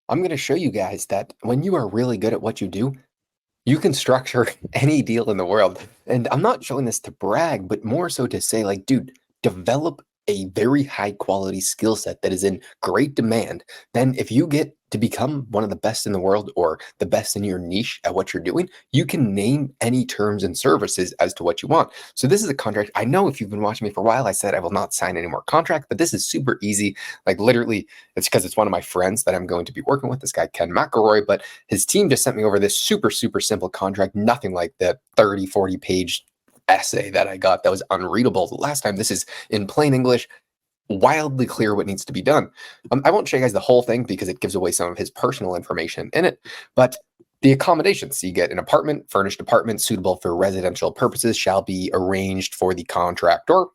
I'm going to show you guys that when you are really good at what you do, you can structure any deal in the world. And I'm not showing this to brag, but more so to say, like, dude, develop a very high quality skill set that is in great demand. Then, if you get to become one of the best in the world or the best in your niche at what you're doing, you can name any terms and services as to what you want. So, this is a contract. I know if you've been watching me for a while, I said I will not sign any more contract, but this is super easy. Like, literally, it's because it's one of my friends that I'm going to be working with, this guy, Ken McElroy. But his team just sent me over this super, super simple contract, nothing like the 30, 40 page essay that I got that was unreadable the last time. This is in plain English, wildly clear what needs to be done. I won't show you guys the whole thing because it gives away some of his personal information in it, but the accommodations, you get an apartment, furnished apartment suitable for residential purposes shall be arranged for the contractor.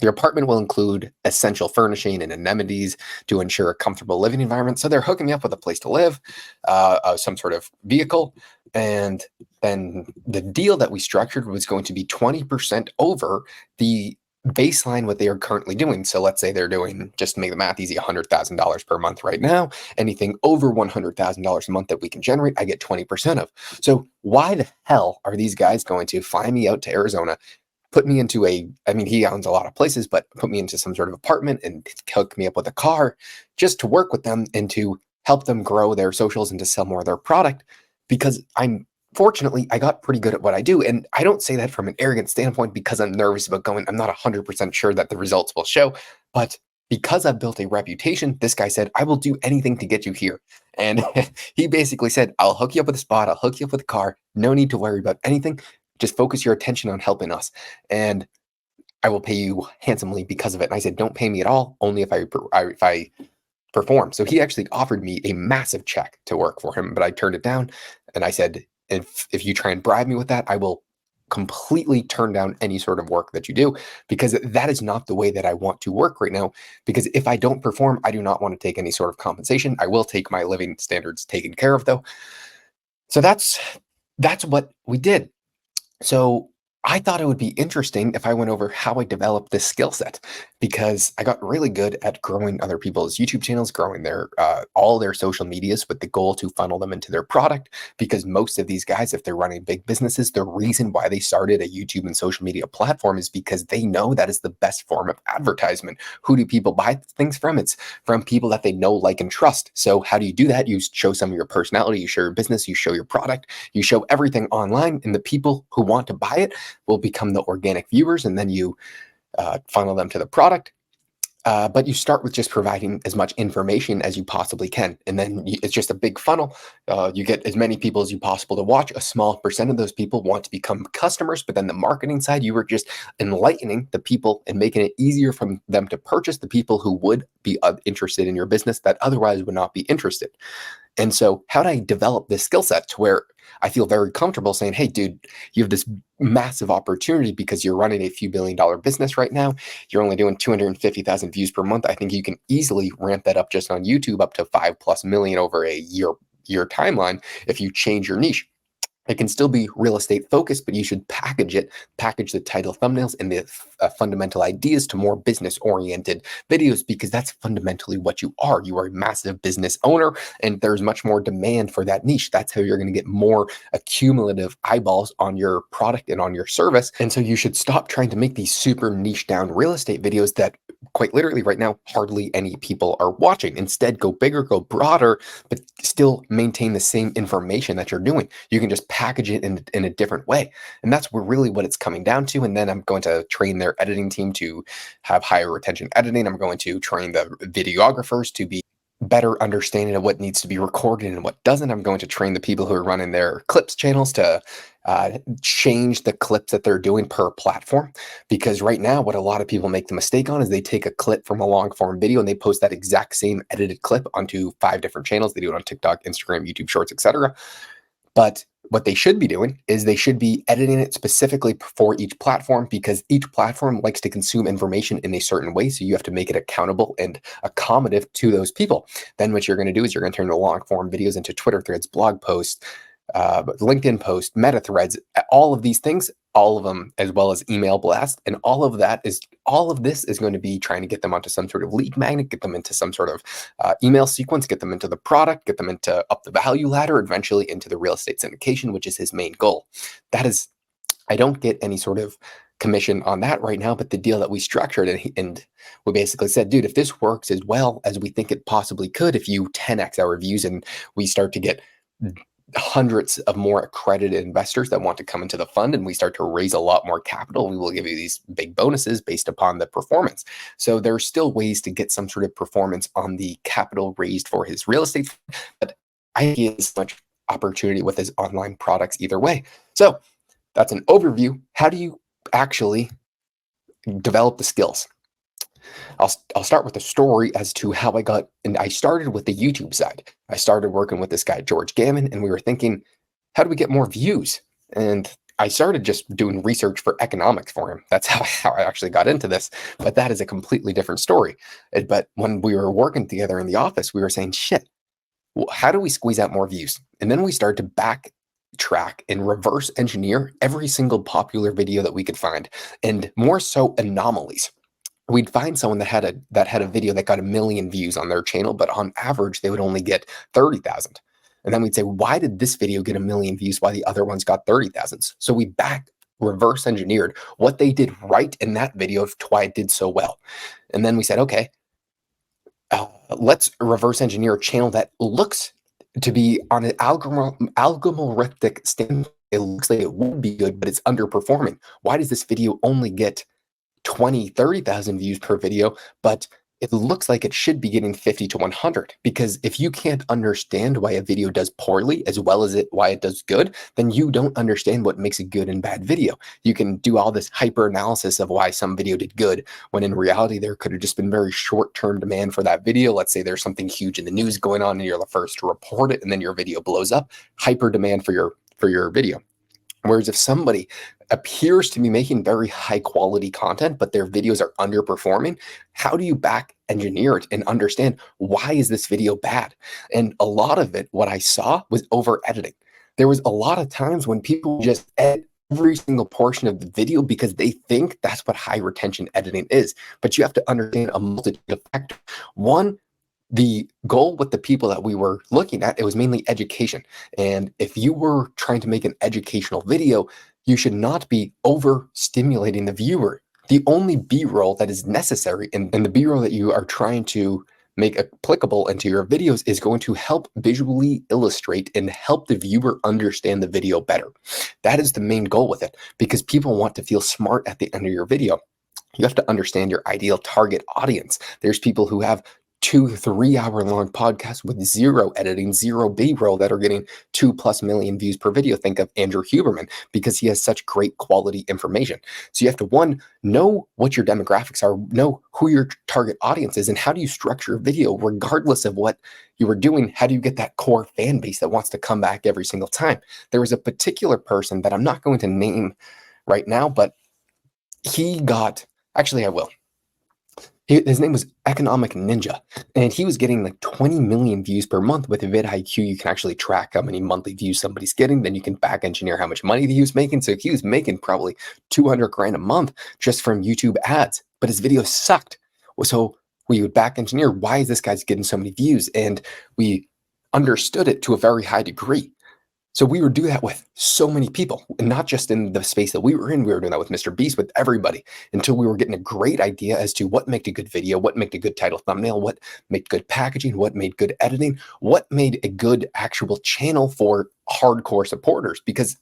Your apartment will include essential furnishing and amenities to ensure a comfortable living environment. So they're hooking me up with a place to live, some sort of vehicle. And then the deal that we structured was going to be 20% over the baseline what they are currently doing. So let's say they're doing, just to make the math easy, $100,000 per month right now. Anything over $100,000 a month that we can generate, I get 20% of. So why the hell are these guys going to fly me out to Arizona, put me into I mean, he owns a lot of places, but put me into some sort of apartment and hook me up with a car just to work with them and to help them grow their socials and to sell more of their product? Because fortunately, I got pretty good at what I do. And I don't say that from an arrogant standpoint because I'm nervous about going. I'm not 100% sure that the results will show, but because I've built a reputation, this guy said, I will do anything to get you here. And he basically said, I'll hook you up with a spot. I'll hook you up with a car. No need to worry about anything. Just focus your attention on helping us. And I will pay you handsomely because of it. And I said, don't pay me at all, only if I perform. So he actually offered me a massive check to work for him, but I turned it down. And I said, if you try and bribe me with that, I will completely turn down any sort of work that you do, because that is not the way that I want to work right now. Because if I don't perform, I do not want to take any sort of compensation. I will take my living standards taken care of though. So that's what we did. So I thought it would be interesting if I went over how I developed this skill set, because I got really good at growing other people's YouTube channels, growing their all their social medias with the goal to funnel them into their product. Because most of these guys, if they're running big businesses, the reason why they started a YouTube and social media platform is because they know that is the best form of advertisement. Who do people buy things from? It's from people that they know, like, and trust. So how do you do that? You show some of your personality, you show your business, you show your product, you show everything online, and the people who want to buy it will become the organic viewers, and then you funnel them to the product. But you start with just providing as much information as you possibly can. And then it's just a big funnel. You get as many people as you possible to watch. A small percent of those people want to become customers. But then the marketing side, you were just enlightening the people and making it easier for them to purchase, the people who would be interested in your business that otherwise would not be interested. And so how did I develop this skill set to where I feel very comfortable saying, hey, dude, you have this massive opportunity because you're running a few $1 billion business right now. You're only doing 250,000 views per month. I think you can easily ramp that up just on YouTube up to 5+ million over a year timeline if you change your niche. It can still be real estate focused, but you should package the title, thumbnails, and the fundamental ideas to more business oriented videos, because that's fundamentally what you are. You are a massive business owner, and there's much more demand for that niche. That's how you're going to get more accumulative eyeballs on your product and on your service. And so you should stop trying to make these super niche down real estate videos that quite literally right now hardly any people are watching. Instead, go bigger, go broader, but still maintain the same information that you're doing. You can just package it in a different way. And that's really what it's coming down to. And then I'm going to train their editing team to have higher retention editing. I'm going to train the videographers to be better understanding of what needs to be recorded and what doesn't. I'm going to train the people who are running their clips channels to change the clips that they're doing per platform. Because right now, what a lot of people make the mistake on is they take a clip from a long form video and they post that exact same edited clip onto 5 different channels. They do it on TikTok, Instagram, YouTube Shorts, etc. But what they should be doing is they should be editing it specifically for each platform, because each platform likes to consume information in a certain way. So you have to make it accountable and accommodative to those people. Then what you're going to do is you're going to turn the long form videos into Twitter threads, blog posts, LinkedIn posts, meta threads, all of these things all of them, as well as email blast. And all of this is going to be trying to get them onto some sort of lead magnet, get them into some sort of email sequence, get them into the product, get them into up the value ladder, eventually into the real estate syndication, which is his main goal. That is, I don't get any sort of commission on that right now, but the deal that we structured, and we basically said, dude, if this works as well as we think it possibly could, if you 10x our reviews and we start to get hundreds of more accredited investors that want to come into the fund and we start to raise a lot more capital, we will give you these big bonuses based upon the performance. So there are still ways to get some sort of performance on the capital raised for his real estate, but I see as much opportunity with his online products either way. So that's an overview. How do you actually develop the skills? I'll start with a story as to how I got, and I started with the YouTube side. I started working with this guy, George Gammon, and we were thinking, how do we get more views? And I started just doing research for economics for him. That's how I actually got into this. But that is a completely different story. But when we were working together in the office, we were saying, shit, how do we squeeze out more views? And then we started to backtrack and reverse engineer every single popular video that we could find, and more so anomalies. We'd find someone that had a video that got 1 million views on their channel, but on average they would only get 30,000. And then we'd say, why did this video get 1 million views while the other ones got 30,000? So we reverse engineered what they did right in that video of why it did so well. And then we said, okay, let's reverse engineer a channel that looks to be on an algorithmic standpoint. It looks like it would be good, but it's underperforming. Why does this video only get 20, 30,000 views per video, but it looks like it should be getting 50 to 100? Because if you can't understand why a video does poorly as well as why it does good, then you don't understand what makes a good and bad video. You can do all this hyper analysis of why some video did good, when in reality, there could have just been very short-term demand for that video. Let's say there's something huge in the news going on and you're the first to report it, and then your video blows up. Hyper demand for your video. Whereas if somebody appears to be making very high quality content, but their videos are underperforming, how do you back engineer it and understand why is this video bad? And a lot of it, what I saw was over editing. There was a lot of times when people just edit every single portion of the video because they think that's what high retention editing is. But you have to understand a multitude of factors. One, the goal with the people that we were looking at, it was mainly education. And if you were trying to make an educational video, you should not be overstimulating the viewer. The only B-roll that is necessary, and the B-roll that you are trying to make applicable into your videos, is going to help visually illustrate and help the viewer understand the video better. That is the main goal with it, because people want to feel smart at the end of your video. You have to understand your ideal target audience. There's people who have 2-3 hour long podcasts with zero editing, zero B-roll that are getting 2+ million views per video. Think of Andrew Huberman, because he has such great quality information. So you have to, one, know what your demographics are, know who your target audience is, and how do you structure a video regardless of what you were doing. How do you get that core fan base that wants to come back every single time? There was a particular person that I'm not going to name right now, but he got, actually I will. His name was Economic Ninja, and he was getting like 20 million views per month. With vidIQ, you can actually track how many monthly views somebody's getting. Then you can back engineer how much money he was making. So he was making probably 200 grand a month just from YouTube ads, but his videos sucked. So we would back engineer, why is this guy's getting so many views? And we understood it to a very high degree. So we would do that with so many people, and not just in the space that we were in. We were doing that with Mr. Beast, with everybody, until we were getting a great idea as to what made a good video, what made a good title thumbnail, what made good packaging, what made good editing, what made a good actual channel for hardcore supporters. Because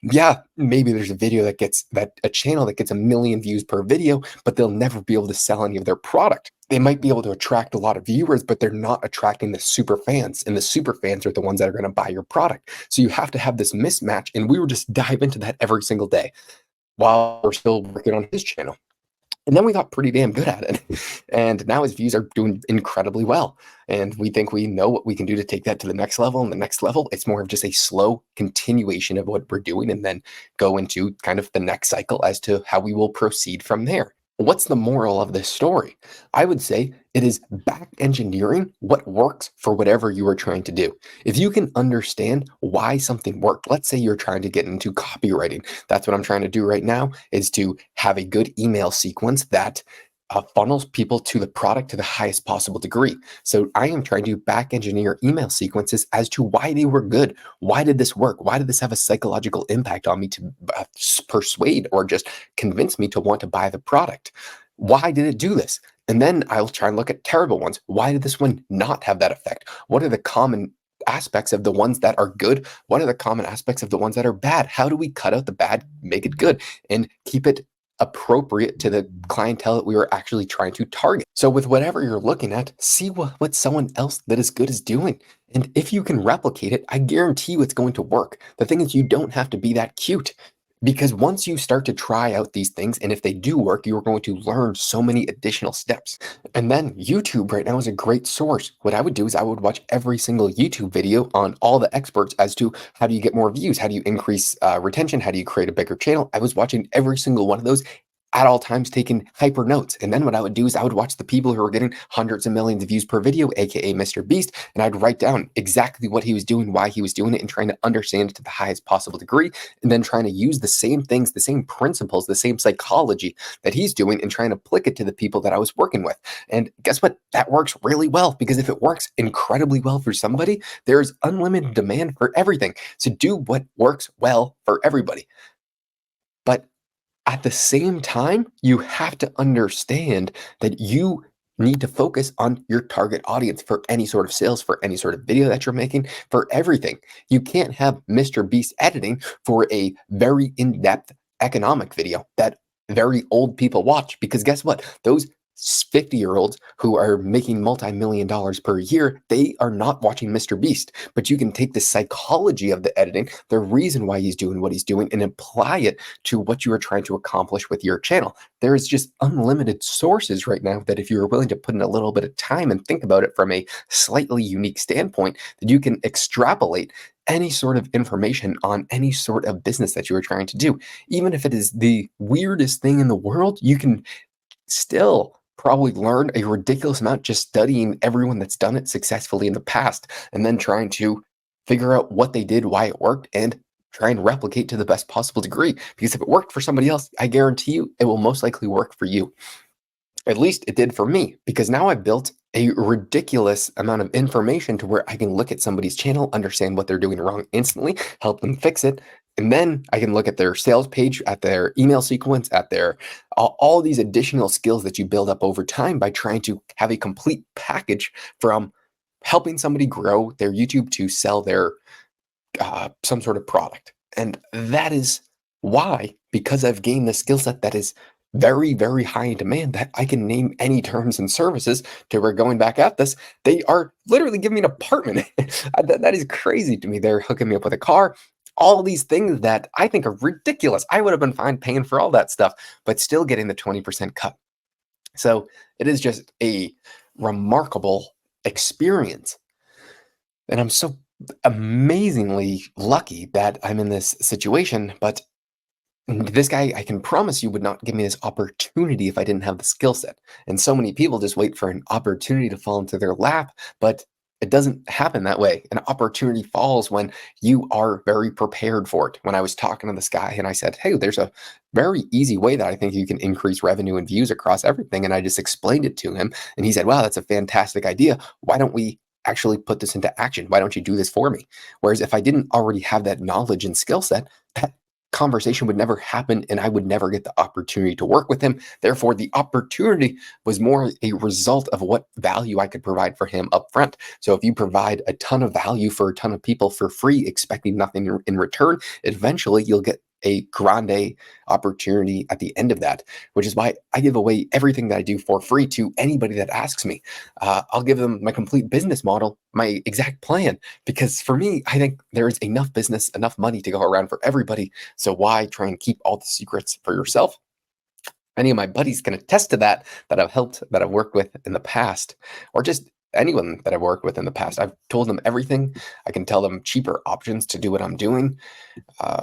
yeah, maybe there's a channel that gets 1 million views per video, but they'll never be able to sell any of their product. They might be able to attract a lot of viewers, but they're not attracting the super fans, and the super fans are the ones that are going to buy your product. So you have to have this mismatch, and we would just dive into that every single day while we're still working on his channel. And then we got pretty damn good at it. And now his views are doing incredibly well. And we think we know what we can do to take that to the next level. And the next level, it's more of just a slow continuation of what we're doing, and then go into kind of the next cycle as to how we will proceed from there. what's the moral of this story? I would say it is back engineering what works for whatever you are trying to do. If you can understand why something worked, let's say you're trying to get into copywriting. That's what I'm trying to do right now is to have a good email sequence that funnels people to the product to the highest possible degree. So I am trying to back engineer email sequences as to why they were good. Why did this work? Why did this have a psychological impact on me to persuade or just convince me to want to buy the product? Why did it do this? And then I'll try and look at terrible ones. Why did this one not have that effect? What are the common aspects of the ones that are good? What are the common aspects of the ones that are bad? How do we cut out the bad, make it good, and keep it appropriate to the clientele that we were actually trying to target? So, with whatever you're looking at, see what someone else that is good is doing. And if you can replicate it, I guarantee you it's going to work. The thing is, you don't have to be that cute. Because once you start to try out these things, and if they do work, you're going to learn so many additional steps. And then YouTube right now is a great source. What I would do is I would watch every single YouTube video on all the experts as to how do you get more views? How do you increase retention? How do you create a bigger channel? I was watching every single one of those at all times taking hyper notes. And then what I would do is I would watch the people who were getting hundreds of millions of views per video, aka Mr. Beast, and I'd write down exactly what he was doing, why he was doing it, and trying to understand it to the highest possible degree, and then trying to use the same things, the same principles, the same psychology that he's doing, and trying to apply it to the people that I was working with. And guess what? That works really well because if it works incredibly well for somebody, there's unlimited demand for everything. So do what works well for everybody. But at the same time, you have to understand that you need to focus on your target audience for any sort of sales, for any sort of video that you're making, for everything. You can't have Mr. Beast editing for a very in depth economic video that very old people watch because guess what? Those 50-year-olds who are making multi-million dollars per year, they are not watching Mr. Beast. But you can take the psychology of the editing, the reason why he's doing what he's doing, and apply it to what you are trying to accomplish with your channel. There is just unlimited sources right now that if you are willing to put in a little bit of time and think about it from a slightly unique standpoint, that you can extrapolate any sort of information on any sort of business that you are trying to do. Even if it is the weirdest thing in the world, you can still probably learn a ridiculous amount just studying everyone that's done it successfully in the past and then trying to figure out what they did, why it worked, and try and replicate to the best possible degree. Because if it worked for somebody else, I guarantee you it will most likely work for you. At least it did for me, because now I've built a ridiculous amount of information to where I can look at somebody's channel, understand what they're doing wrong instantly, help them fix it. And then I can look at their sales page, at their email sequence, at their all these additional skills that you build up over time by trying to have a complete package from helping somebody grow their YouTube to sell their some sort of product. And that is why, because I've gained the skill set that is very, very high in demand, that I can name any terms and services to we're going back at this. They are literally giving me an apartment. That is crazy to me. They're hooking me up with a car. All these things that I think are ridiculous. I would have been fine paying for all that stuff, but still getting the 20% cut. So it is just a remarkable experience. And I'm so amazingly lucky that I'm in this situation. But this guy, I can promise you, would not give me this opportunity if I didn't have the skill set. And so many people just wait for an opportunity to fall into their lap, but it doesn't happen that way. An opportunity falls when you are very prepared for it. When I was talking to this guy and I said, hey, there's a very easy way that I think you can increase revenue and views across everything. And I just explained it to him. And he said, wow, that's a fantastic idea. Why don't we actually put this into action? Why don't you do this for me? Whereas if I didn't already have that knowledge and skill set, that conversation would never happen and I would never get the opportunity to work with him. Therefore, the opportunity was more a result of what value I could provide for him up front. So if you provide a ton of value for a ton of people for free, expecting nothing in return, eventually you'll get a grande opportunity at the end of that, which is why I give away everything that I do for free to anybody that asks me. I'll give them my complete business model, my exact plan, because for me, I think there is enough business, enough money to go around for everybody. So why try and keep all the secrets for yourself? Any of my buddies can attest to that, that I've helped, that I've worked with in the past, or just anyone that I've worked with in the past. I've told them everything. I can tell them cheaper options to do what I'm doing,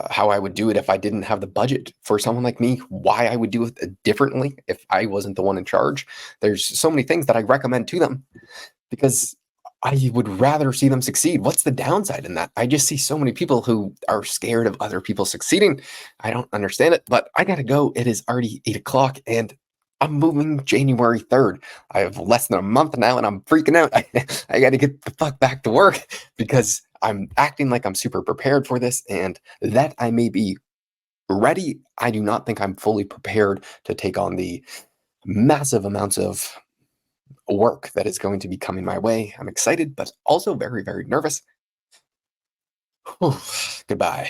how I would do it if I didn't have the budget for someone like me, why I would do it differently if I wasn't the one in charge. There's so many things that I recommend to them because I would rather see them succeed. What's the downside in that? I just see so many people who are scared of other people succeeding. I don't understand it, but I gotta go. It is already 8 o'clock and I'm moving January 3rd. I have less than a month now and I'm freaking out. I gotta get the fuck back to work because I'm acting like I'm super prepared for this and that I may be ready. I do not think I'm fully prepared to take on the massive amounts of work that is going to be coming my way. I'm excited, but also very, very nervous. Goodbye.